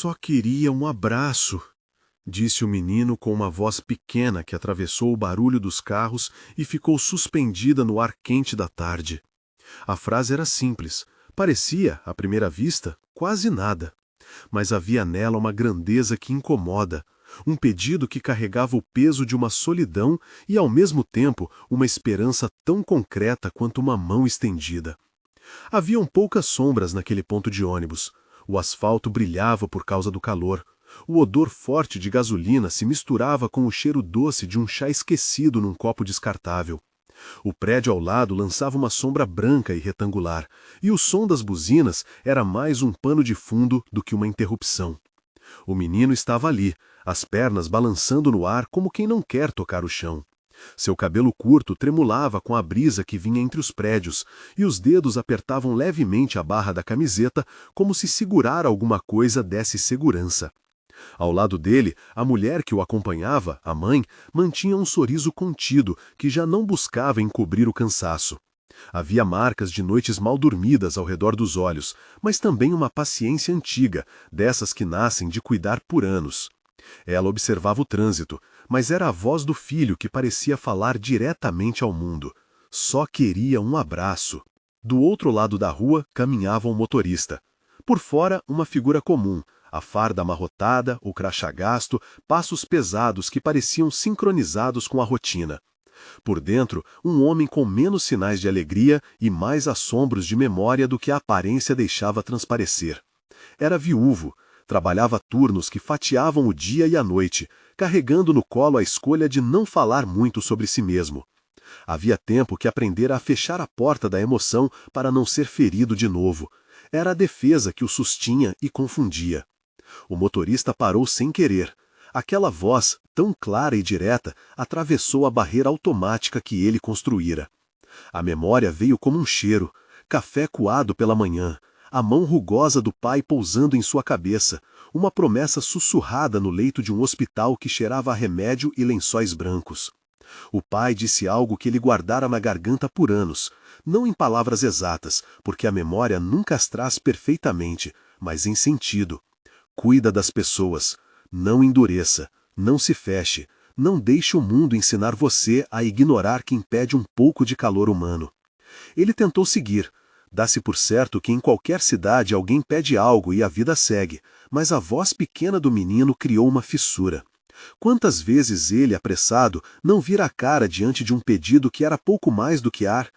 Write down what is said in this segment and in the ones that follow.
Só queria um abraço, disse o menino com uma voz pequena que atravessou o barulho dos carros e ficou suspendida no ar quente da tarde. A frase era simples, parecia, à primeira vista, quase nada. Mas havia nela uma grandeza que incomoda, um pedido que carregava o peso de uma solidão e, ao mesmo tempo, uma esperança tão concreta quanto uma mão estendida. Haviam poucas sombras naquele ponto de ônibus. O asfalto brilhava por causa do calor. O odor forte de gasolina se misturava com o cheiro doce de um chá esquecido num copo descartável. O prédio ao lado lançava uma sombra branca e retangular, e o som das buzinas era mais um pano de fundo do que uma interrupção. O menino estava ali, as pernas balançando no ar como quem não quer tocar o chão. Seu cabelo curto tremulava com a brisa que vinha entre os prédios, e os dedos apertavam levemente a barra da camiseta como se segurar alguma coisa desse segurança. Ao lado dele, a mulher que o acompanhava, a mãe, mantinha um sorriso contido que já não buscava encobrir o cansaço. Havia marcas de noites mal dormidas ao redor dos olhos, mas também uma paciência antiga, dessas que nascem de cuidar por anos. Ela observava o trânsito, mas era a voz do filho que parecia falar diretamente ao mundo. Só queria um abraço. Do outro lado da rua caminhava um motorista. Por fora, uma figura comum, a farda amarrotada, o crachá gasto, passos pesados que pareciam sincronizados com a rotina. Por dentro, um homem com menos sinais de alegria e mais assombros de memória do que a aparência deixava transparecer. Era viúvo, trabalhava turnos que fatiavam o dia e a noite, carregando no colo a escolha de não falar muito sobre si mesmo. Havia tempo que aprendera a fechar a porta da emoção para não ser ferido de novo. Era a defesa que o sustinha e confundia. O motorista parou sem querer. Aquela voz, tão clara e direta, atravessou a barreira automática que ele construíra. A memória veio como um cheiro, café coado pela manhã, a mão rugosa do pai pousando em sua cabeça, uma promessa sussurrada no leito de um hospital que cheirava a remédio e lençóis brancos. O pai disse algo que ele guardara na garganta por anos, não em palavras exatas, porque a memória nunca as traz perfeitamente, mas em sentido. Cuida das pessoas, não endureça, não se feche, não deixe o mundo ensinar você a ignorar quem pede um pouco de calor humano. Ele tentou seguir. Dá-se por certo que em qualquer cidade alguém pede algo e a vida segue, mas a voz pequena do menino criou uma fissura. Quantas vezes ele, apressado, não vira a cara diante de um pedido que era pouco mais do que ar?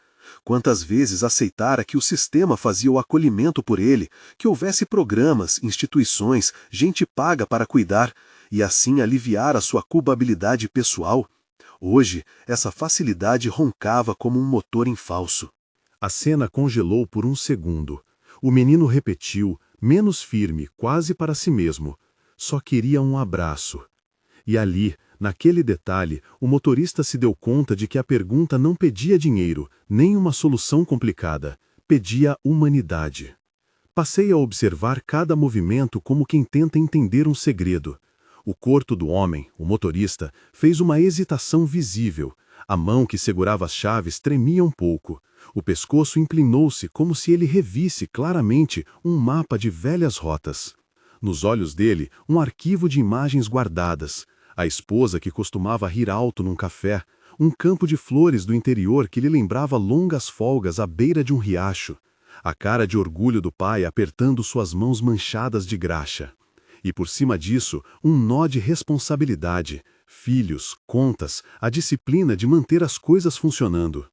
Quantas vezes aceitara que o sistema fazia o acolhimento por ele, que houvesse programas, instituições, gente paga para cuidar, e assim aliviar a sua culpabilidade pessoal? Hoje, essa facilidade roncava como um motor em falso. A cena congelou por um segundo. O menino repetiu, menos firme, quase para si mesmo. Só queria um abraço. E ali, naquele detalhe, o motorista se deu conta de que a pergunta não pedia dinheiro, nem uma solução complicada, pedia humanidade. Passei a observar cada movimento como quem tenta entender um segredo. O corpo do homem, o motorista, fez uma hesitação visível. A mão que segurava as chaves tremia um pouco. O pescoço inclinou-se como se ele revisse claramente um mapa de velhas rotas. Nos olhos dele, um arquivo de imagens guardadas. A esposa que costumava rir alto num café, um campo de flores do interior que lhe lembrava longas folgas à beira de um riacho, a cara de orgulho do pai apertando suas mãos manchadas de graxa. E por cima disso, um nó de responsabilidade, filhos, contas, a disciplina de manter as coisas funcionando.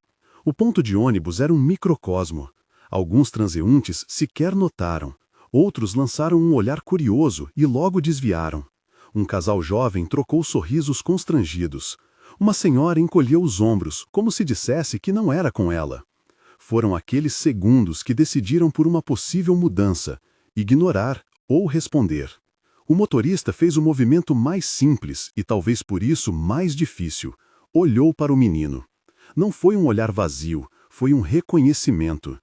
O ponto de ônibus era um microcosmo. Alguns transeuntes sequer notaram. Outros lançaram um olhar curioso e logo desviaram. Um casal jovem trocou sorrisos constrangidos. Uma senhora encolheu os ombros, como se dissesse que não era com ela. Foram aqueles segundos que decidiram por uma possível mudança, ignorar ou responder. O motorista fez o movimento mais simples e talvez por isso mais difícil. Olhou para o menino. Não foi um olhar vazio, foi um reconhecimento.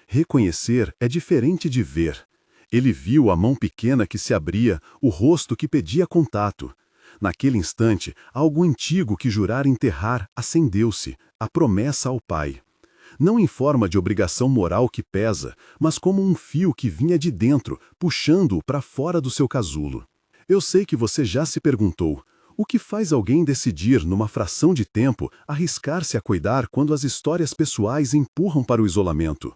Reconhecer é diferente de ver. Ele viu a mão pequena que se abria, o rosto que pedia contato. Naquele instante, algo antigo que jurara enterrar acendeu-se, a promessa ao pai. não em forma de obrigação moral que pesa, mas como um fio que vinha de dentro, puxando-o para fora do seu casulo. Eu sei que você já se perguntou: o que faz alguém decidir, numa fração de tempo, arriscar-se a cuidar quando as histórias pessoais empurram para o isolamento?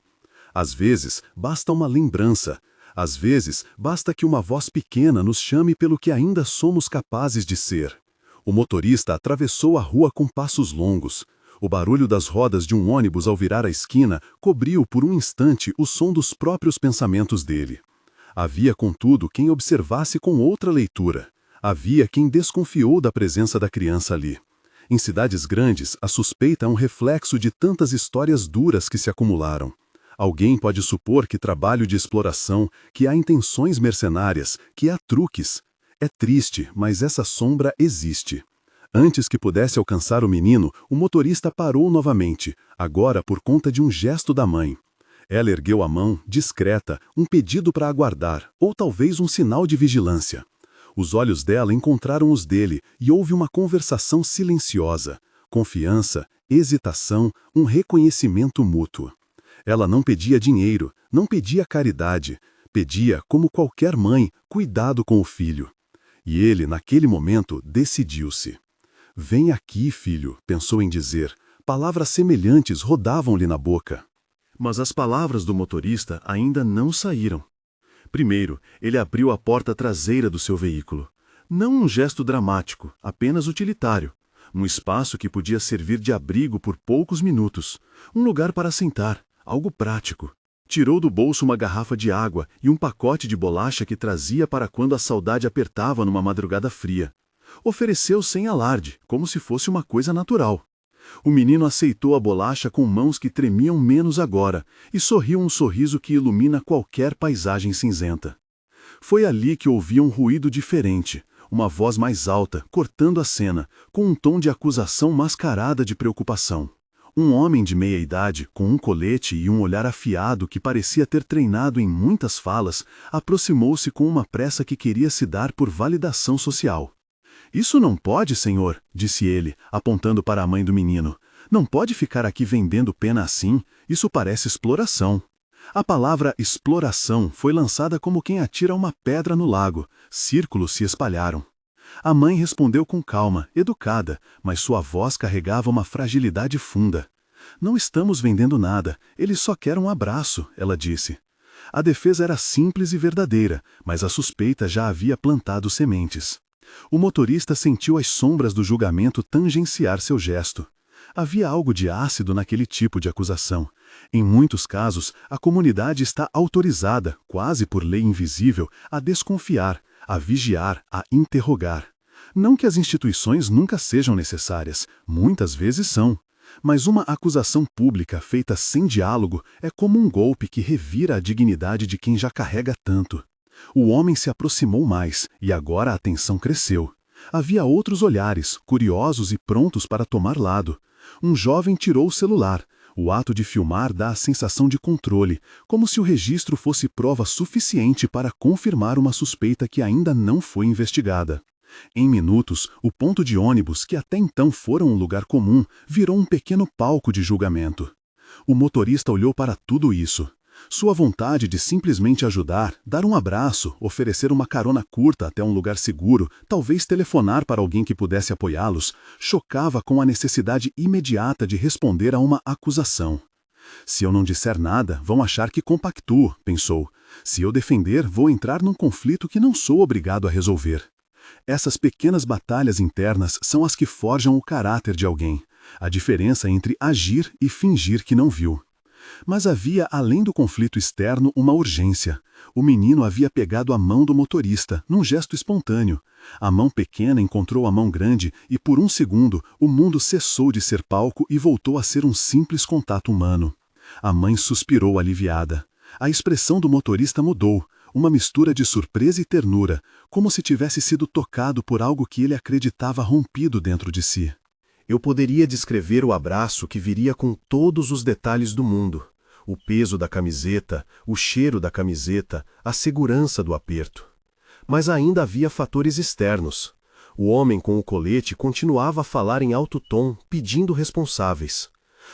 Às vezes, basta uma lembrança. Às vezes, basta que uma voz pequena nos chame pelo que ainda somos capazes de ser. O motorista atravessou a rua com passos longos. O barulho das rodas de um ônibus ao virar a esquina cobriu por um instante o som dos próprios pensamentos dele. Havia, contudo, quem observasse com outra leitura. Havia quem desconfiou da presença da criança ali. Em cidades grandes, a suspeita é um reflexo de tantas histórias duras que se acumularam. Alguém pode supor que trabalho de exploração, que há intenções mercenárias, que há truques. É triste, mas essa sombra existe. Antes que pudesse alcançar o menino, o motorista parou novamente, agora por conta de um gesto da mãe. Ela ergueu a mão, discreta, um pedido para aguardar, ou talvez um sinal de vigilância. Os olhos dela encontraram os dele e houve uma conversação silenciosa. Confiança, hesitação, um reconhecimento mútuo. Ela não pedia dinheiro, não pedia caridade, pedia, como qualquer mãe, cuidado com o filho. E ele, naquele momento, decidiu-se. «Vem aqui, filho», pensou em dizer. Palavras semelhantes rodavam-lhe na boca. Mas as palavras do motorista ainda não saíram. Primeiro, ele abriu a porta traseira do seu veículo. Não um gesto dramático, apenas utilitário. Um espaço que podia servir de abrigo por poucos minutos. Um lugar para sentar, algo prático. Tirou do bolso uma garrafa de água e um pacote de bolacha que trazia para quando a saudade apertava numa madrugada fria. Ofereceu sem alarde, como se fosse uma coisa natural. O menino aceitou a bolacha com mãos que tremiam menos agora e sorriu um sorriso que ilumina qualquer paisagem cinzenta. Foi ali que ouviu um ruído diferente, uma voz mais alta, cortando a cena, com um tom de acusação mascarada de preocupação. Um homem de meia idade, com um colete e um olhar afiado que parecia ter treinado em muitas falas, aproximou-se com uma pressa que queria se dar por validação social. «Isso não pode, senhor», disse ele, apontando para a mãe do menino. «Não pode ficar aqui vendendo pena assim, isso parece exploração». A palavra exploração foi lançada como quem atira uma pedra no lago. Círculos se espalharam. A mãe respondeu com calma, educada, mas sua voz carregava uma fragilidade funda. «Não estamos vendendo nada, ele só quer um abraço», ela disse. A defesa era simples e verdadeira, mas a suspeita já havia plantado sementes. O motorista sentiu as sombras do julgamento tangenciar seu gesto. Havia algo de ácido naquele tipo de acusação. Em muitos casos, a comunidade está autorizada, quase por lei invisível, a desconfiar, a vigiar, a interrogar. Não que as instituições nunca sejam necessárias, muitas vezes são. Mas uma acusação pública feita sem diálogo é como um golpe que revira a dignidade de quem já carrega tanto. O homem se aproximou mais, e agora a tensão cresceu. Havia outros olhares, curiosos e prontos para tomar lado. Um jovem tirou o celular. O ato de filmar dá a sensação de controle, como se o registro fosse prova suficiente para confirmar uma suspeita que ainda não foi investigada. Em minutos, o ponto de ônibus, que até então fora um lugar comum, virou um pequeno palco de julgamento. O motorista olhou para tudo isso. Sua vontade de simplesmente ajudar, dar um abraço, oferecer uma carona curta até um lugar seguro, talvez telefonar para alguém que pudesse apoiá-los, chocava com a necessidade imediata de responder a uma acusação. Se eu não disser nada, vão achar que compactuo, pensou. Se eu defender, vou entrar num conflito que não sou obrigado a resolver. Essas pequenas batalhas internas são as que forjam o caráter de alguém, a diferença entre agir e fingir que não viu. Mas havia, além do conflito externo, uma urgência. O menino havia pegado a mão do motorista, num gesto espontâneo. A mão pequena encontrou a mão grande e, por um segundo, o mundo cessou de ser palco e voltou a ser um simples contato humano. A mãe suspirou aliviada. A expressão do motorista mudou, uma mistura de surpresa e ternura, como se tivesse sido tocado por algo que ele acreditava rompido dentro de si. Eu poderia descrever o abraço que viria com todos os detalhes do mundo. O peso da camiseta, o cheiro da camiseta, a segurança do aperto. Mas ainda havia fatores externos. O homem com o colete continuava a falar em alto tom, pedindo responsáveis.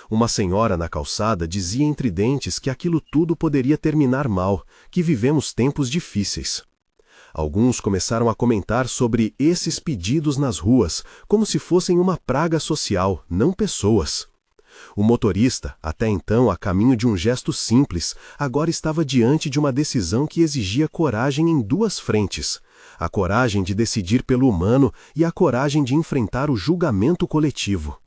Uma senhora na calçada dizia entre dentes que aquilo tudo poderia terminar mal, que vivemos tempos difíceis. Alguns começaram a comentar sobre esses pedidos nas ruas, como se fossem uma praga social, não pessoas. O motorista, até então a caminho de um gesto simples, agora estava diante de uma decisão que exigia coragem em duas frentes: a coragem de decidir pelo humano e a coragem de enfrentar o julgamento coletivo.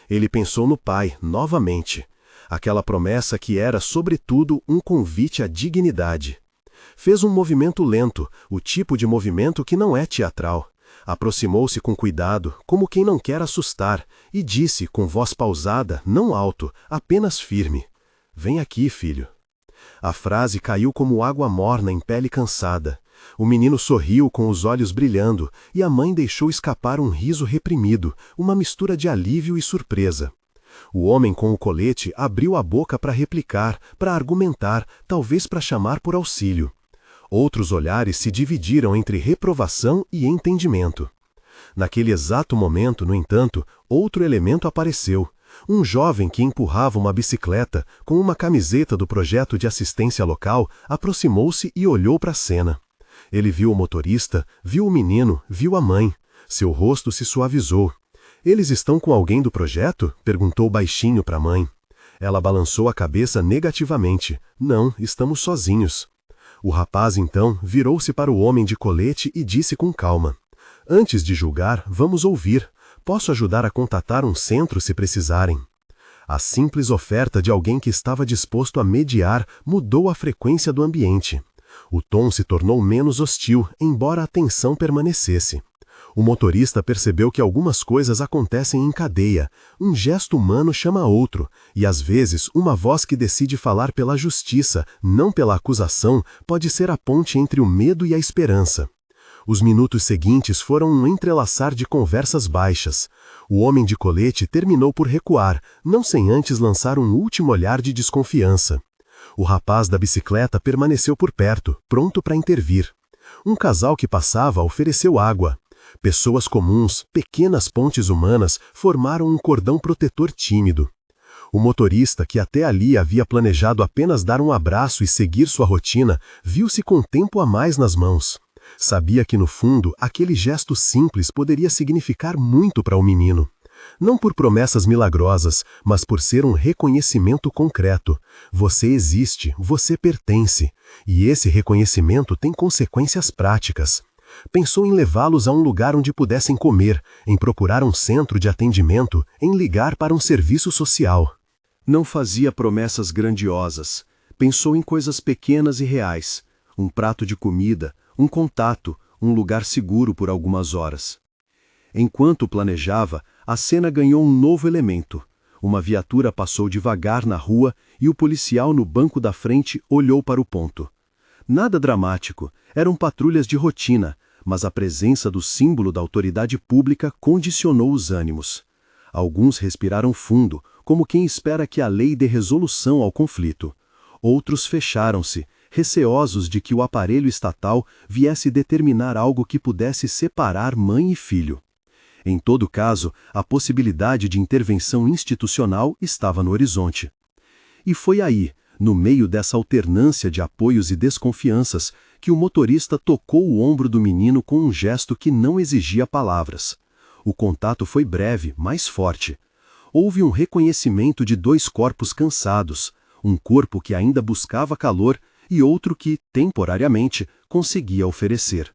Ele pensou no pai, novamente. Aquela promessa que era, sobretudo, um convite à dignidade. Fez um movimento lento, o tipo de movimento que não é teatral. Aproximou-se com cuidado, como quem não quer assustar, e disse com voz pausada, não alto, apenas firme: "Vem aqui, filho." A frase caiu como água morna em pele cansada. O menino sorriu com os olhos brilhando, e a mãe deixou escapar um riso reprimido, uma mistura de alívio e surpresa. O homem com o colete abriu a boca para replicar, para argumentar, talvez para chamar por auxílio. Outros olhares se dividiram entre reprovação e entendimento. Naquele exato momento, no entanto, outro elemento apareceu. Um jovem que empurrava uma bicicleta, com uma camiseta do projeto de assistência local, aproximou-se e olhou para a cena. Ele viu o motorista, viu o menino, viu a mãe. Seu rosto se suavizou. "Eles estão com alguém do projeto?" perguntou baixinho para a mãe. Ela balançou a cabeça negativamente. "Não, estamos sozinhos." O rapaz, então, virou-se para o homem de colete e disse com calma: "Antes de julgar, vamos ouvir. Posso ajudar a contatar um centro se precisarem." A simples oferta de alguém que estava disposto a mediar mudou a frequência do ambiente. O tom se tornou menos hostil, embora a tensão permanecesse. O motorista percebeu que algumas coisas acontecem em cadeia. Um gesto humano chama outro, e às vezes uma voz que decide falar pela justiça, não pela acusação, pode ser a ponte entre o medo e a esperança. Os minutos seguintes foram um entrelaçar de conversas baixas. O homem de colete terminou por recuar, não sem antes lançar um último olhar de desconfiança. O rapaz da bicicleta permaneceu por perto, pronto para intervir. Um casal que passava ofereceu água. Pessoas comuns, pequenas pontes humanas, formaram um cordão protetor tímido. O motorista, que até ali havia planejado apenas dar um abraço e seguir sua rotina, viu-se com tempo a mais nas mãos. Sabia que, no fundo, aquele gesto simples poderia significar muito para o menino. Não por promessas milagrosas, mas por ser um reconhecimento concreto. Você existe, você pertence, e esse reconhecimento tem consequências práticas. Pensou em levá-los a um lugar onde pudessem comer, em procurar um centro de atendimento, em ligar para um serviço social. Não fazia promessas grandiosas. Pensou em coisas pequenas e reais. Um prato de comida, um contato, um lugar seguro por algumas horas. Enquanto planejava, a cena ganhou um novo elemento. Uma viatura passou devagar na rua e o policial no banco da frente olhou para o ponto. Nada dramático, eram patrulhas de rotina, mas a presença do símbolo da autoridade pública condicionou os ânimos. Alguns respiraram fundo, como quem espera que a lei dê resolução ao conflito. Outros fecharam-se, receosos de que o aparelho estatal viesse determinar algo que pudesse separar mãe e filho. Em todo caso, a possibilidade de intervenção institucional estava no horizonte. E foi aí, no meio dessa alternância de apoios e desconfianças, que o motorista tocou o ombro do menino com um gesto que não exigia palavras. O contato foi breve, mas forte. Houve um reconhecimento de dois corpos cansados, um corpo que ainda buscava calor e outro que, temporariamente, conseguia oferecer.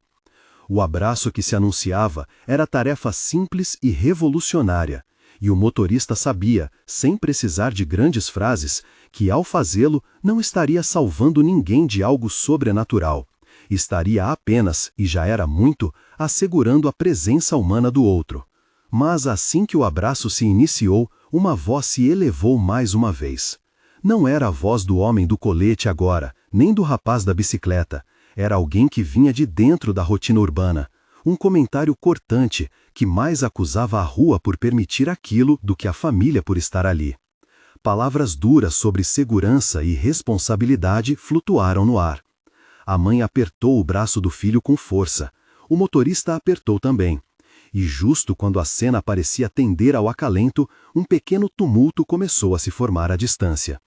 O abraço que se anunciava era tarefa simples e revolucionária, e o motorista sabia, sem precisar de grandes frases, que ao fazê-lo não estaria salvando ninguém de algo sobrenatural. Estaria apenas, e já era muito, assegurando a presença humana do outro. Mas assim que o abraço se iniciou, uma voz se elevou mais uma vez. Não era a voz do homem do colete agora, nem do rapaz da bicicleta. Era alguém que vinha de dentro da rotina urbana. Um comentário cortante, que mais acusava a rua por permitir aquilo do que a família por estar ali. Palavras duras sobre segurança e responsabilidade flutuaram no ar. A mãe apertou o braço do filho com força. O motorista apertou também. E justo quando a cena parecia tender ao acalento, um pequeno tumulto começou a se formar à distância.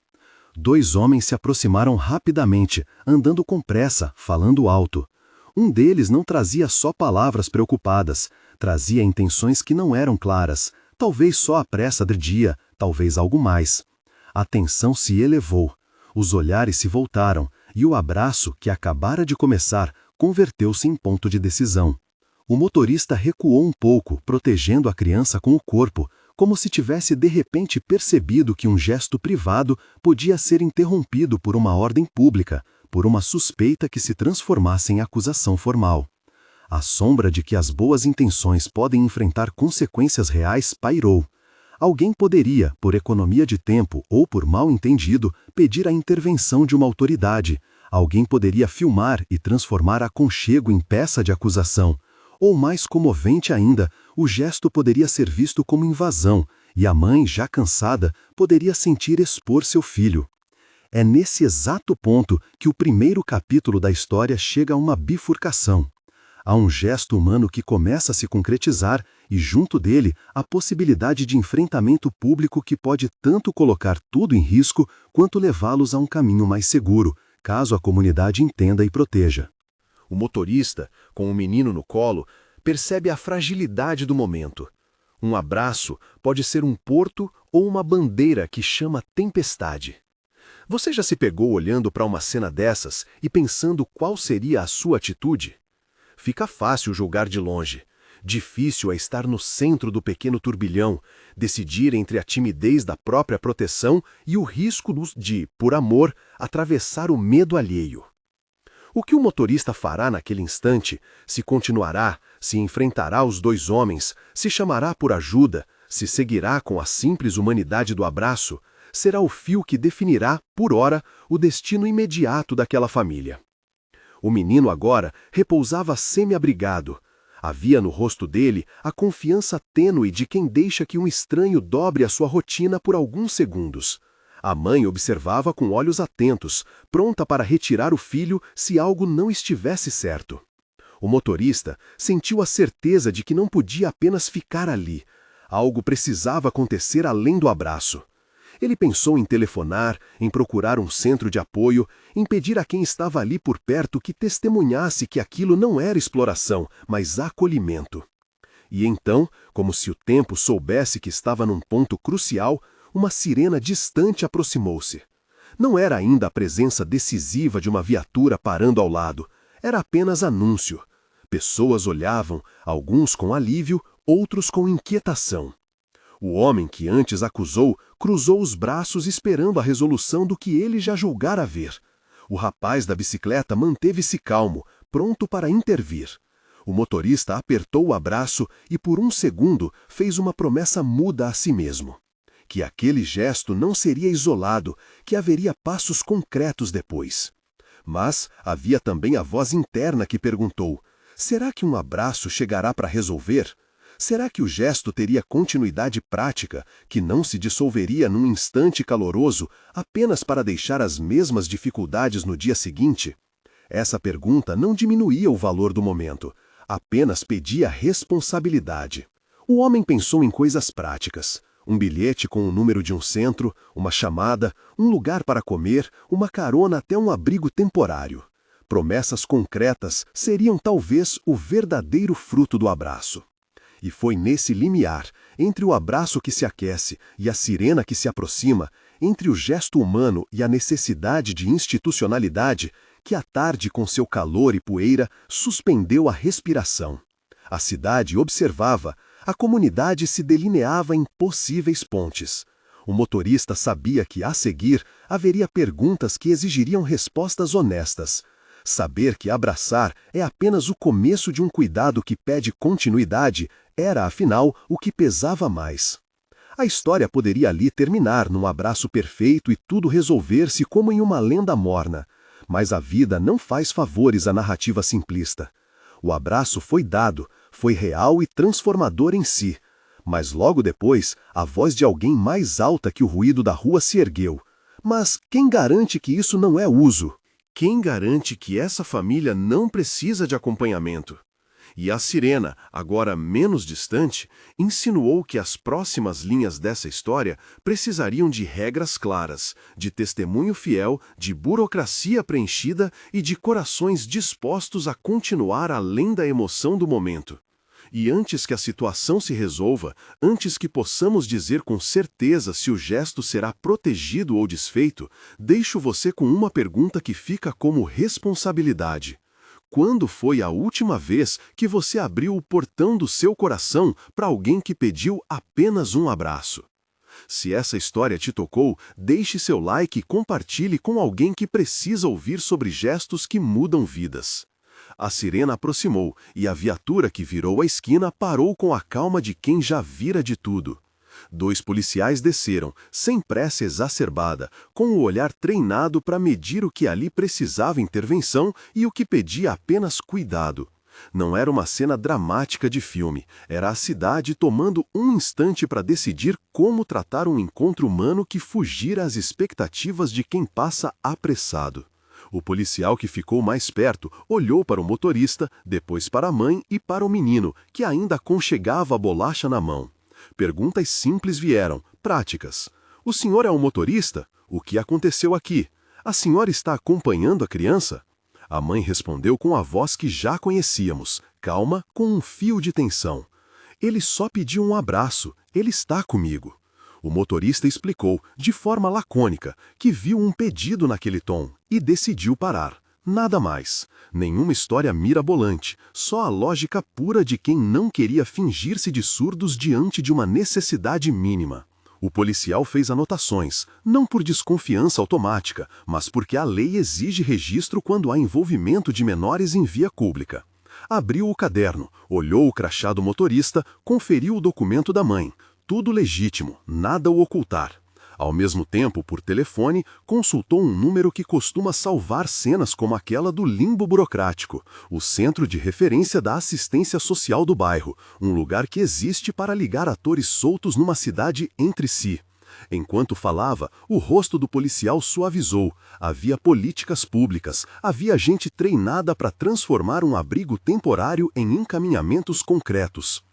2 homens se aproximaram rapidamente, andando com pressa, falando alto. Um deles não trazia só palavras preocupadas, trazia intenções que não eram claras, talvez só a pressa do dia, talvez algo mais. A tensão se elevou, os olhares se voltaram, e o abraço, que acabara de começar, converteu-se em ponto de decisão. O motorista recuou um pouco, protegendo a criança com o corpo, como se tivesse de repente percebido que um gesto privado podia ser interrompido por uma ordem pública, por uma suspeita que se transformasse em acusação formal. A sombra de que as boas intenções podem enfrentar consequências reais pairou. Alguém poderia, por economia de tempo ou por mal-entendido, pedir a intervenção de uma autoridade. Alguém poderia filmar e transformar aconchego em peça de acusação. Ou mais comovente ainda, o gesto poderia ser visto como invasão, e a mãe, já cansada, poderia sentir expor seu filho. É nesse exato ponto que o primeiro capítulo da história chega a uma bifurcação. Há um gesto humano que começa a se concretizar e, junto dele, a possibilidade de enfrentamento público que pode tanto colocar tudo em risco quanto levá-los a um caminho mais seguro, caso a comunidade entenda e proteja. O motorista, com o menino no colo, percebe a fragilidade do momento. Um abraço pode ser um porto ou uma bandeira que chama tempestade. Você já se pegou olhando para uma cena dessas e pensando qual seria a sua atitude? Fica fácil julgar de longe. Difícil é estar no centro do pequeno turbilhão, decidir entre a timidez da própria proteção e o risco de, por amor, atravessar o medo alheio. O que o motorista fará naquele instante? Se continuará, se enfrentará os 2 homens, se chamará por ajuda, se seguirá com a simples humanidade do abraço, será o fio que definirá, por hora, o destino imediato daquela família. O menino agora repousava semi-abrigado. Havia no rosto dele a confiança tênue de quem deixa que um estranho dobre a sua rotina por alguns segundos. A mãe observava com olhos atentos, pronta para retirar o filho se algo não estivesse certo. O motorista sentiu a certeza de que não podia apenas ficar ali. Algo precisava acontecer além do abraço. Ele pensou em telefonar, em procurar um centro de apoio, em pedir a quem estava ali por perto que testemunhasse que aquilo não era exploração, mas acolhimento. E então, como se o tempo soubesse que estava num ponto crucial, uma sirena distante aproximou-se. Não era ainda a presença decisiva de uma viatura parando ao lado, era apenas anúncio. Pessoas olhavam, alguns com alívio, outros com inquietação. O homem que antes acusou cruzou os braços esperando a resolução do que ele já julgara ver. O rapaz da bicicleta manteve-se calmo, pronto para intervir. O motorista apertou o abraço e por um segundo fez uma promessa muda a si mesmo. Que aquele gesto não seria isolado, que haveria passos concretos depois. Mas havia também a voz interna que perguntou: será que um abraço chegará para resolver? Será que o gesto teria continuidade prática, que não se dissolveria num instante caloroso apenas para deixar as mesmas dificuldades no dia seguinte? Essa pergunta não diminuía o valor do momento, apenas pedia responsabilidade. O homem pensou em coisas práticas. Um bilhete com o número de um centro, uma chamada, um lugar para comer, uma carona até um abrigo temporário. Promessas concretas seriam talvez o verdadeiro fruto do abraço. E foi nesse limiar, entre o abraço que se aquece e a sirena que se aproxima, entre o gesto humano e a necessidade de institucionalidade, que a tarde com seu calor e poeira suspendeu a respiração. A cidade observava, a comunidade se delineava em possíveis pontes. O motorista sabia que, a seguir, haveria perguntas que exigiriam respostas honestas. Saber que abraçar é apenas o começo de um cuidado que pede continuidade era, afinal, o que pesava mais. A história poderia ali terminar num abraço perfeito e tudo resolver-se como em uma lenda morna. Mas a vida não faz favores à narrativa simplista. O abraço foi dado, foi real e transformador em si. Mas logo depois, a voz de alguém mais alta que o ruído da rua se ergueu. Mas quem garante que isso não é uso? Quem garante que essa família não precisa de acompanhamento? E a sirena, agora menos distante, insinuou que as próximas linhas dessa história precisariam de regras claras, de testemunho fiel, de burocracia preenchida e de corações dispostos a continuar além da emoção do momento. E antes que a situação se resolva, antes que possamos dizer com certeza se o gesto será protegido ou desfeito, deixo você com uma pergunta que fica como responsabilidade. Quando foi a última vez que você abriu o portão do seu coração para alguém que pediu apenas um abraço? Se essa história te tocou, deixe seu like e compartilhe com alguém que precisa ouvir sobre gestos que mudam vidas. A sirena aproximou e a viatura que virou a esquina parou com a calma de quem já vira de tudo. 2 policiais desceram, sem pressa exacerbada, com o olhar treinado para medir o que ali precisava intervenção e o que pedia apenas cuidado. Não era uma cena dramática de filme, era a cidade tomando um instante para decidir como tratar um encontro humano que fugira às expectativas de quem passa apressado. O policial que ficou mais perto olhou para o motorista, depois para a mãe e para o menino, que ainda aconchegava a bolacha na mão. Perguntas simples vieram, práticas. O senhor é um motorista? O que aconteceu aqui? A senhora está acompanhando a criança? A mãe respondeu com a voz que já conhecíamos, calma, com um fio de tensão. Ele só pediu um abraço, ele está comigo. O motorista explicou, de forma lacônica, que viu um pedido naquele tom e decidiu parar. Nada mais. Nenhuma história mirabolante, só a lógica pura de quem não queria fingir-se de surdos diante de uma necessidade mínima. O policial fez anotações, não por desconfiança automática, mas porque a lei exige registro quando há envolvimento de menores em via pública. Abriu o caderno, olhou o crachá do motorista, conferiu o documento da mãe. Tudo legítimo, nada o ocultar. Ao mesmo tempo, por telefone, consultou um número que costuma salvar cenas como aquela do limbo burocrático, o Centro de Referência da Assistência Social do bairro, um lugar que existe para ligar atores soltos numa cidade entre si. Enquanto falava, o rosto do policial suavizou. Havia políticas públicas, havia gente treinada para transformar um abrigo temporário em encaminhamentos concretos.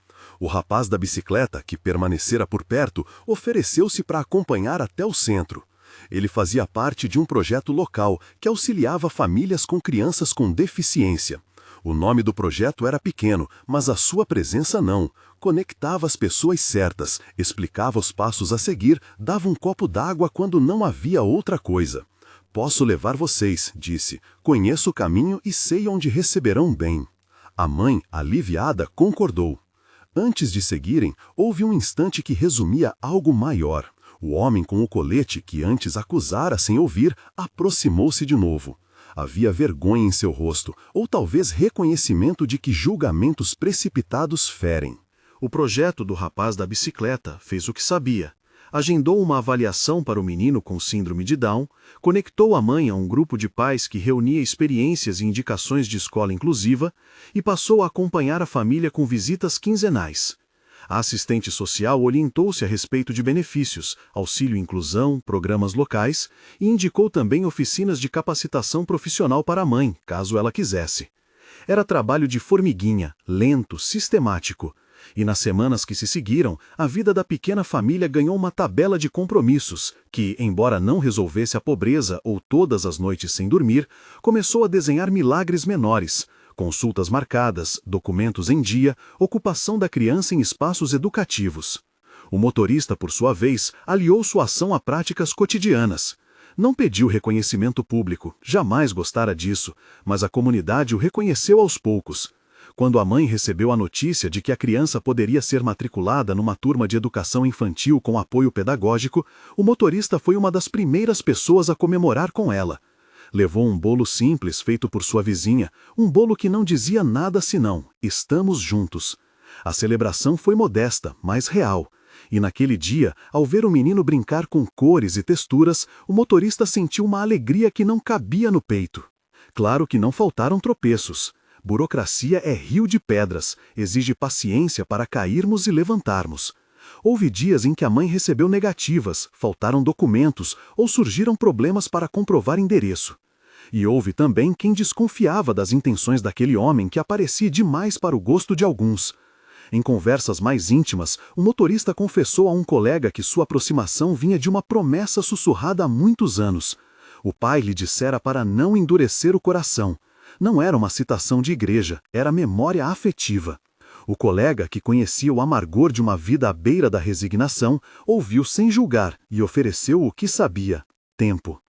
O rapaz da bicicleta, que permanecera por perto, ofereceu-se para acompanhar até o centro. Ele fazia parte de um projeto local que auxiliava famílias com crianças com deficiência. O nome do projeto era pequeno, mas a sua presença não. Conectava as pessoas certas, explicava os passos a seguir, dava um copo d'água quando não havia outra coisa. Posso levar vocês, disse. Conheço o caminho e sei onde receberão bem. A mãe, aliviada, concordou. Antes de seguirem, houve um instante que resumia algo maior. O homem com o colete, que antes acusara sem ouvir, aproximou-se de novo. Havia vergonha em seu rosto, ou talvez reconhecimento de que julgamentos precipitados ferem. O projeto do rapaz da bicicleta fez o que sabia. Agendou uma avaliação para o menino com síndrome de Down, conectou a mãe a um grupo de pais que reunia experiências e indicações de escola inclusiva e passou a acompanhar a família com visitas quinzenais. A assistente social orientou-se a respeito de benefícios, auxílio inclusão, programas locais e indicou também oficinas de capacitação profissional para a mãe, caso ela quisesse. Era trabalho de formiguinha, lento, sistemático. E nas semanas que se seguiram, a vida da pequena família ganhou uma tabela de compromissos que, embora não resolvesse a pobreza ou todas as noites sem dormir, começou a desenhar milagres menores, consultas marcadas, documentos em dia, ocupação da criança em espaços educativos. O motorista, por sua vez, aliou sua ação a práticas cotidianas. Não pediu reconhecimento público, jamais gostara disso, mas a comunidade o reconheceu aos poucos. Quando a mãe recebeu a notícia de que a criança poderia ser matriculada numa turma de educação infantil com apoio pedagógico, o motorista foi uma das primeiras pessoas a comemorar com ela. Levou um bolo simples feito por sua vizinha, um bolo que não dizia nada senão, estamos juntos. A celebração foi modesta, mas real. E naquele dia, ao ver o menino brincar com cores e texturas, o motorista sentiu uma alegria que não cabia no peito. Claro que não faltaram tropeços. Burocracia é rio de pedras, exige paciência para cairmos e levantarmos. Houve dias em que a mãe recebeu negativas, faltaram documentos ou surgiram problemas para comprovar endereço. E houve também quem desconfiava das intenções daquele homem que aparecia demais para o gosto de alguns. Em conversas mais íntimas, o motorista confessou a um colega que sua aproximação vinha de uma promessa sussurrada há muitos anos. O pai lhe dissera para não endurecer o coração. Não era uma citação de igreja, era memória afetiva. O colega, que conhecia o amargor de uma vida à beira da resignação, ouviu sem julgar e ofereceu o que sabia: tempo.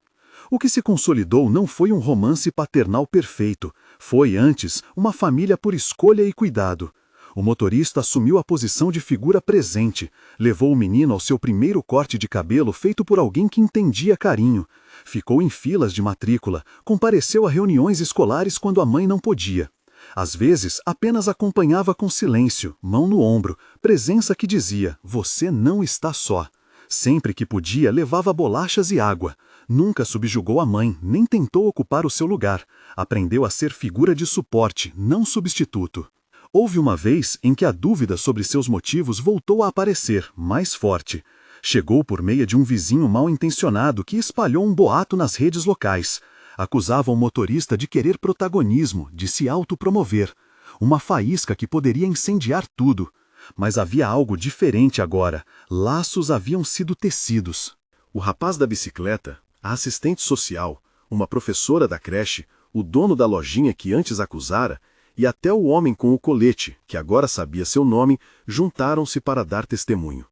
O que se consolidou não foi um romance paternal perfeito, foi, antes, uma família por escolha e cuidado. O motorista assumiu a posição de figura presente, levou o menino ao seu primeiro corte de cabelo feito por alguém que entendia carinho, ficou em filas de matrícula, compareceu a reuniões escolares quando a mãe não podia. Às vezes, apenas acompanhava com silêncio, mão no ombro, presença que dizia: "Você não está só". Sempre que podia, levava bolachas e água. Nunca subjugou a mãe, nem tentou ocupar o seu lugar. Aprendeu a ser figura de suporte, não substituto. Houve uma vez em que a dúvida sobre seus motivos voltou a aparecer, mais forte. Chegou por meio de um vizinho mal-intencionado que espalhou um boato nas redes locais. Acusava o motorista de querer protagonismo, de se autopromover. Uma faísca que poderia incendiar tudo. Mas havia algo diferente agora. Laços haviam sido tecidos. O rapaz da bicicleta, a assistente social, uma professora da creche, o dono da lojinha que antes acusara, e até o homem com o colete, que agora sabia seu nome, juntaram-se para dar testemunho.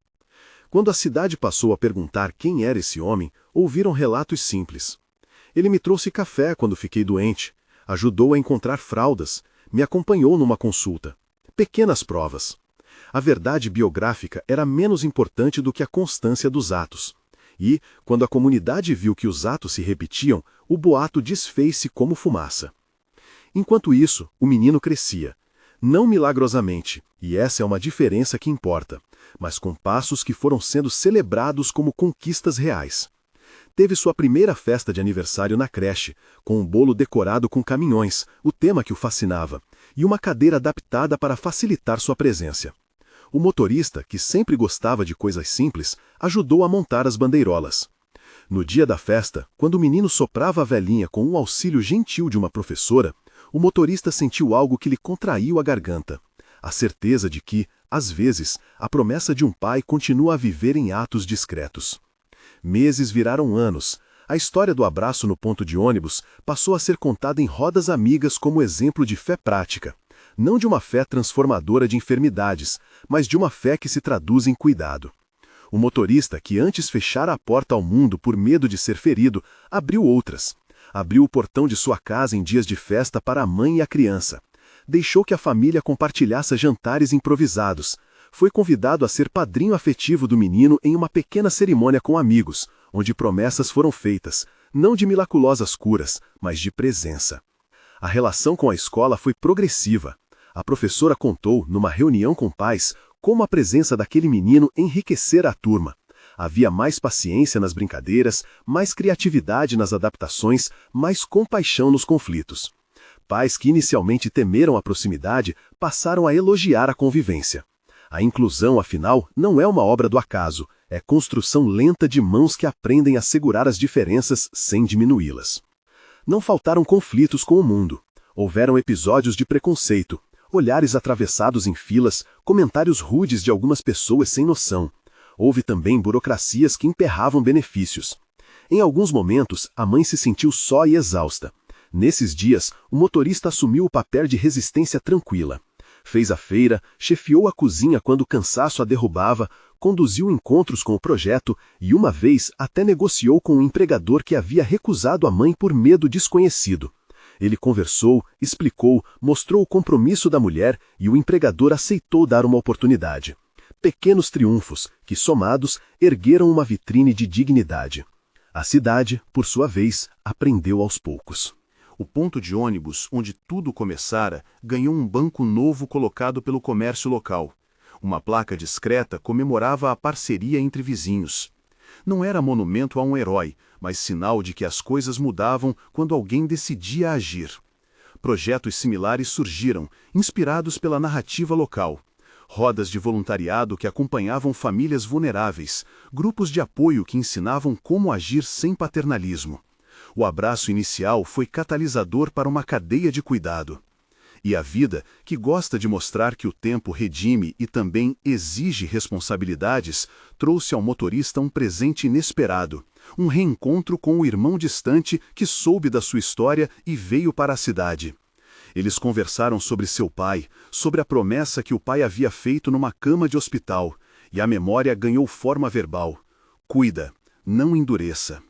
Quando a cidade passou a perguntar quem era esse homem, ouviram relatos simples. Ele me trouxe café quando fiquei doente, ajudou a encontrar fraldas, me acompanhou numa consulta. Pequenas provas. A verdade biográfica era menos importante do que a constância dos atos. E, quando a comunidade viu que os atos se repetiam, o boato desfez-se como fumaça. Enquanto isso, o menino crescia. Não milagrosamente, e essa é uma diferença que importa, mas com passos que foram sendo celebrados como conquistas reais. Teve sua primeira festa de aniversário na creche, com um bolo decorado com caminhões, o tema que o fascinava, e uma cadeira adaptada para facilitar sua presença. O motorista, que sempre gostava de coisas simples, ajudou a montar as bandeirolas. No dia da festa, quando o menino soprava a velhinha com o auxílio gentil de uma professora, o motorista sentiu algo que lhe contraiu a garganta. A certeza de que, às vezes, a promessa de um pai continua a viver em atos discretos. Meses viraram anos. A história do abraço no ponto de ônibus passou a ser contada em rodas amigas como exemplo de fé prática. Não de uma fé transformadora de enfermidades, mas de uma fé que se traduz em cuidado. O motorista, que antes fechara a porta ao mundo por medo de ser ferido, abriu outras. Abriu o portão de sua casa em dias de festa para a mãe e a criança. Deixou que a família compartilhasse jantares improvisados. Foi convidado a ser padrinho afetivo do menino em uma pequena cerimônia com amigos, onde promessas foram feitas, não de miraculosas curas, mas de presença. A relação com a escola foi progressiva. A professora contou, numa reunião com pais, como a presença daquele menino enriquecera a turma. Havia mais paciência nas brincadeiras, mais criatividade nas adaptações, mais compaixão nos conflitos. Pais que inicialmente temeram a proximidade passaram a elogiar a convivência. A inclusão, afinal, não é uma obra do acaso, é construção lenta de mãos que aprendem a segurar as diferenças sem diminuí-las. Não faltaram conflitos com o mundo. Houveram episódios de preconceito, olhares atravessados em filas, comentários rudes de algumas pessoas sem noção. Houve também burocracias que emperravam benefícios. Em alguns momentos, a mãe se sentiu só e exausta. Nesses dias, o motorista assumiu o papel de resistência tranquila. Fez a feira, chefiou a cozinha quando o cansaço a derrubava, conduziu encontros com o projeto e, uma vez, até negociou com um empregador que havia recusado a mãe por medo desconhecido. Ele conversou, explicou, mostrou o compromisso da mulher e o empregador aceitou dar uma oportunidade. Pequenos triunfos, que somados, ergueram uma vitrine de dignidade. A cidade, por sua vez, aprendeu aos poucos. O ponto de ônibus, onde tudo começara, ganhou um banco novo colocado pelo comércio local. Uma placa discreta comemorava a parceria entre vizinhos. Não era monumento a um herói, mas sinal de que as coisas mudavam quando alguém decidia agir. Projetos similares surgiram, inspirados pela narrativa local. Rodas de voluntariado que acompanhavam famílias vulneráveis, grupos de apoio que ensinavam como agir sem paternalismo. O abraço inicial foi catalisador para uma cadeia de cuidado. E a vida, que gosta de mostrar que o tempo redime e também exige responsabilidades, trouxe ao motorista um presente inesperado, um reencontro com o irmão distante que soube da sua história e veio para a cidade. Eles conversaram sobre seu pai, sobre a promessa que o pai havia feito numa cama de hospital, e a memória ganhou forma verbal. Cuida, não endureça.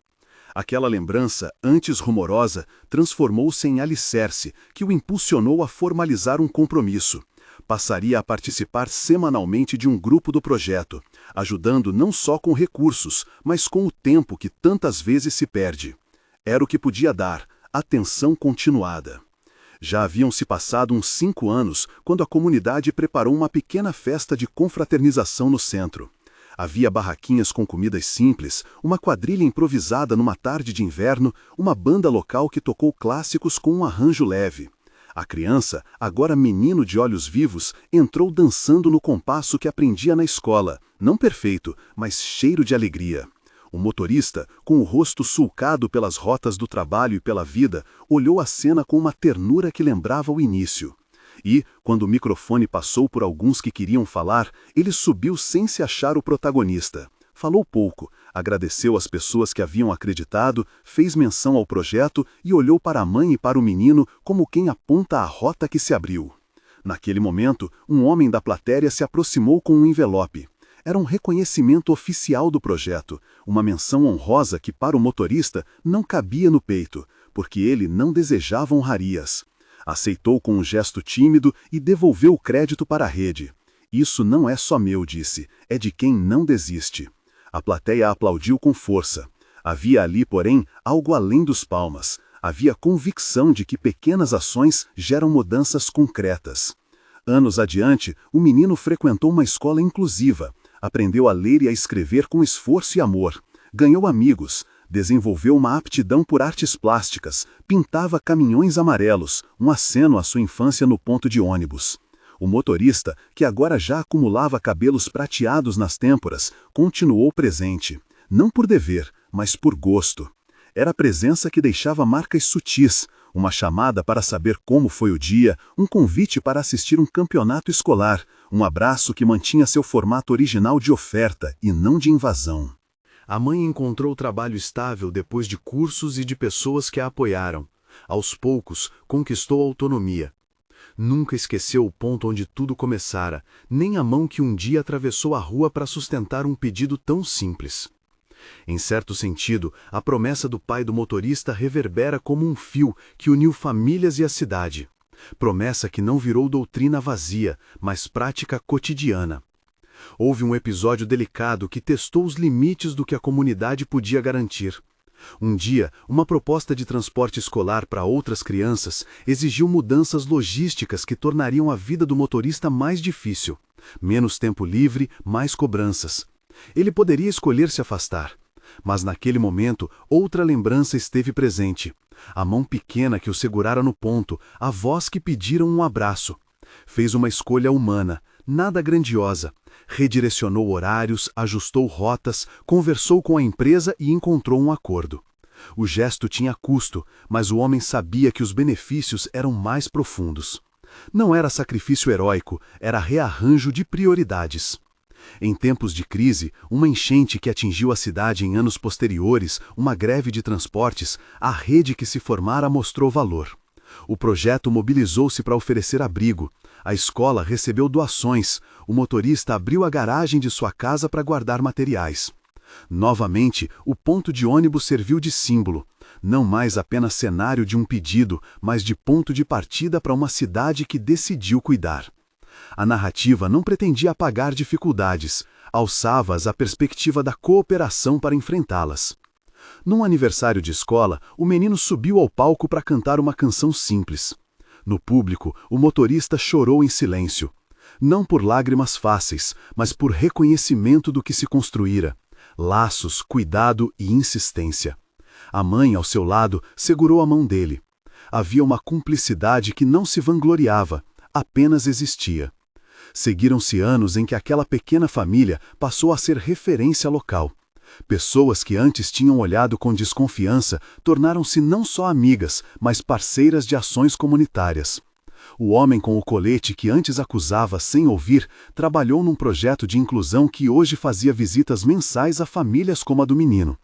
Aquela lembrança, antes rumorosa, transformou-se em alicerce, que o impulsionou a formalizar um compromisso. Passaria a participar semanalmente de um grupo do projeto, ajudando não só com recursos, mas com o tempo que tantas vezes se perde. Era o que podia dar, atenção continuada. Já haviam se passado uns 5 anos, quando a comunidade preparou uma pequena festa de confraternização no centro. Havia barraquinhas com comidas simples, uma quadrilha improvisada numa tarde de inverno, uma banda local que tocou clássicos com um arranjo leve. A criança, agora menino de olhos vivos, entrou dançando no compasso que aprendia na escola, não perfeito, mas cheiro de alegria. O motorista, com o rosto sulcado pelas rotas do trabalho e pela vida, olhou a cena com uma ternura que lembrava o início. E, quando o microfone passou por alguns que queriam falar, ele subiu sem se achar o protagonista. Falou pouco, agradeceu às pessoas que haviam acreditado, fez menção ao projeto e olhou para a mãe e para o menino como quem aponta a rota que se abriu. Naquele momento, um homem da plateia se aproximou com um envelope. Era um reconhecimento oficial do projeto, uma menção honrosa que para o motorista não cabia no peito, porque ele não desejava honrarias. Aceitou com um gesto tímido e devolveu o crédito para a rede. Isso não é só meu, disse, é de quem não desiste. A plateia aplaudiu com força. Havia ali, porém, algo além dos palmas. Havia convicção de que pequenas ações geram mudanças concretas. Anos adiante, o menino frequentou uma escola inclusiva, aprendeu a ler e a escrever com esforço e amor, ganhou amigos, desenvolveu uma aptidão por artes plásticas, pintava caminhões amarelos, um aceno à sua infância no ponto de ônibus. O motorista, que agora já acumulava cabelos prateados nas têmporas, continuou presente, não por dever, mas por gosto. Era a presença que deixava marcas sutis, uma chamada para saber como foi o dia, um convite para assistir um campeonato escolar, um abraço que mantinha seu formato original de oferta e não de invasão. A mãe encontrou trabalho estável depois de cursos e de pessoas que a apoiaram. Aos poucos, conquistou autonomia. Nunca esqueceu o ponto onde tudo começara, nem a mão que um dia atravessou a rua para sustentar um pedido tão simples. Em certo sentido, a promessa do pai do motorista reverbera como um fio que uniu famílias e a cidade. Promessa que não virou doutrina vazia, mas prática cotidiana. Houve um episódio delicado que testou os limites do que a comunidade podia garantir. Um dia, uma proposta de transporte escolar para outras crianças exigiu mudanças logísticas que tornariam a vida do motorista mais difícil. Menos tempo livre, mais cobranças. Ele poderia escolher se afastar. Mas naquele momento, outra lembrança esteve presente. A mão pequena que o segurara no ponto, a voz que pediram um abraço. Fez uma escolha humana, nada grandiosa. Redirecionou horários, ajustou rotas, conversou com a empresa e encontrou um acordo. O gesto tinha custo, mas o homem sabia que os benefícios eram mais profundos. Não era sacrifício heróico, era rearranjo de prioridades. Em tempos de crise, uma enchente que atingiu a cidade em anos posteriores, uma greve de transportes, a rede que se formara mostrou valor. O projeto mobilizou-se para oferecer abrigo. A escola recebeu doações. O motorista abriu a garagem de sua casa para guardar materiais. Novamente, o ponto de ônibus serviu de símbolo. Não mais apenas cenário de um pedido, mas de ponto de partida para uma cidade que decidiu cuidar. A narrativa não pretendia apagar dificuldades, alçava-as à perspectiva da cooperação para enfrentá-las. Num aniversário de escola, o menino subiu ao palco para cantar uma canção simples. No público, o motorista chorou em silêncio. Não por lágrimas fáceis, mas por reconhecimento do que se construíra. Laços, cuidado e insistência. A mãe, ao seu lado, segurou a mão dele. Havia uma cumplicidade que não se vangloriava, apenas existia. Seguiram-se anos em que aquela pequena família passou a ser referência local. Pessoas que antes tinham olhado com desconfiança tornaram-se não só amigas, mas parceiras de ações comunitárias. O homem com o colete que antes acusava sem ouvir trabalhou num projeto de inclusão que hoje fazia visitas mensais a famílias como a do menino.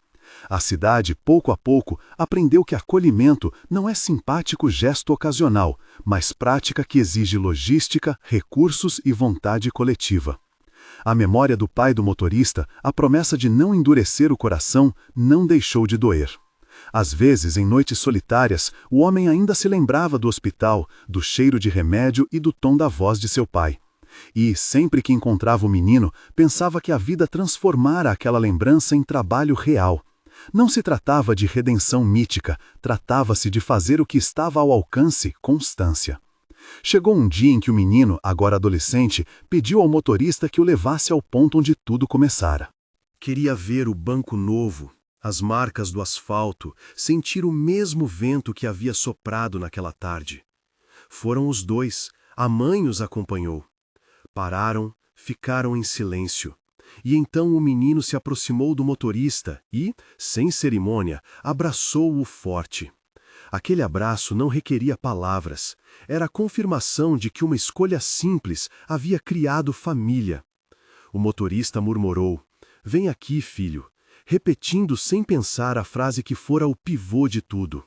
A cidade, pouco a pouco, aprendeu que acolhimento não é simpático gesto ocasional, mas prática que exige logística, recursos e vontade coletiva. A memória do pai do motorista, a promessa de não endurecer o coração, não deixou de doer. Às vezes, em noites solitárias, o homem ainda se lembrava do hospital, do cheiro de remédio e do tom da voz de seu pai. E, sempre que encontrava o menino, pensava que a vida transformara aquela lembrança em trabalho real. Não se tratava de redenção mítica, tratava-se de fazer o que estava ao alcance, constância. Chegou um dia em que o menino, agora adolescente, pediu ao motorista que o levasse ao ponto onde tudo começara. Queria ver o banco novo, as marcas do asfalto, sentir o mesmo vento que havia soprado naquela tarde. Foram os dois, a mãe os acompanhou. Pararam, ficaram em silêncio. E então o menino se aproximou do motorista e, sem cerimônia, abraçou-o forte. Aquele abraço não requeria palavras. Era a confirmação de que uma escolha simples havia criado família. O motorista murmurou: "Vem aqui, filho", repetindo sem pensar a frase que fora o pivô de tudo.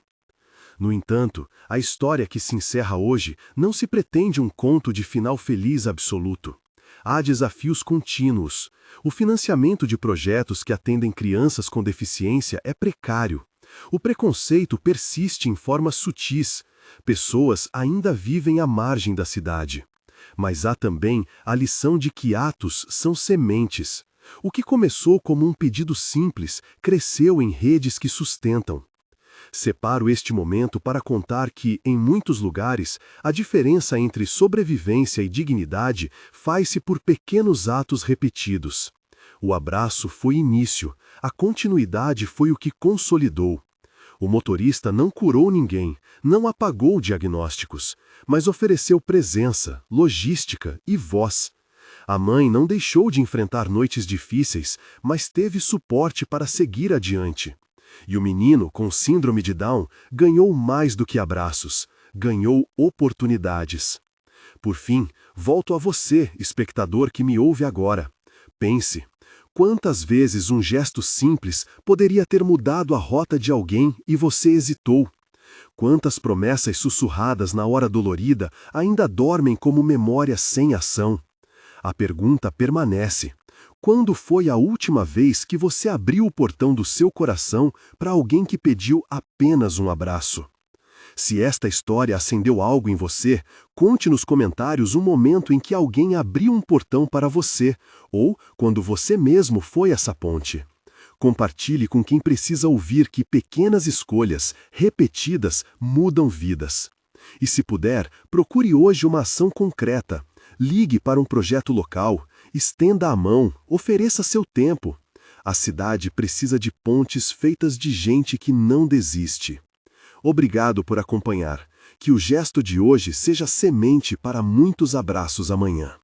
No entanto, a história que se encerra hoje não se pretende um conto de final feliz absoluto. Há desafios contínuos. O financiamento de projetos que atendem crianças com deficiência é precário. O preconceito persiste em formas sutis. Pessoas ainda vivem à margem da cidade. Mas há também a lição de que atos são sementes. O que começou como um pedido simples cresceu em redes que sustentam. Separo este momento para contar que, em muitos lugares, a diferença entre sobrevivência e dignidade faz-se por pequenos atos repetidos. O abraço foi início, a continuidade foi o que consolidou. O motorista não curou ninguém, não apagou diagnósticos, mas ofereceu presença, logística e voz. A mãe não deixou de enfrentar noites difíceis, mas teve suporte para seguir adiante. E o menino, com síndrome de Down, ganhou mais do que abraços, ganhou oportunidades. Por fim, volto a você, espectador que me ouve agora. Pense, quantas vezes um gesto simples poderia ter mudado a rota de alguém e você hesitou? Quantas promessas sussurradas na hora dolorida ainda dormem como memória sem ação? A pergunta permanece. Quando foi a última vez que você abriu o portão do seu coração para alguém que pediu apenas um abraço? Se esta história acendeu algo em você, conte nos comentários um momento em que alguém abriu um portão para você, ou quando você mesmo foi essa ponte. Compartilhe com quem precisa ouvir que pequenas escolhas, repetidas, mudam vidas. E se puder, procure hoje uma ação concreta. Ligue para um projeto local, estenda a mão, ofereça seu tempo. A cidade precisa de pontes feitas de gente que não desiste. Obrigado por acompanhar. Que o gesto de hoje seja semente para muitos abraços amanhã.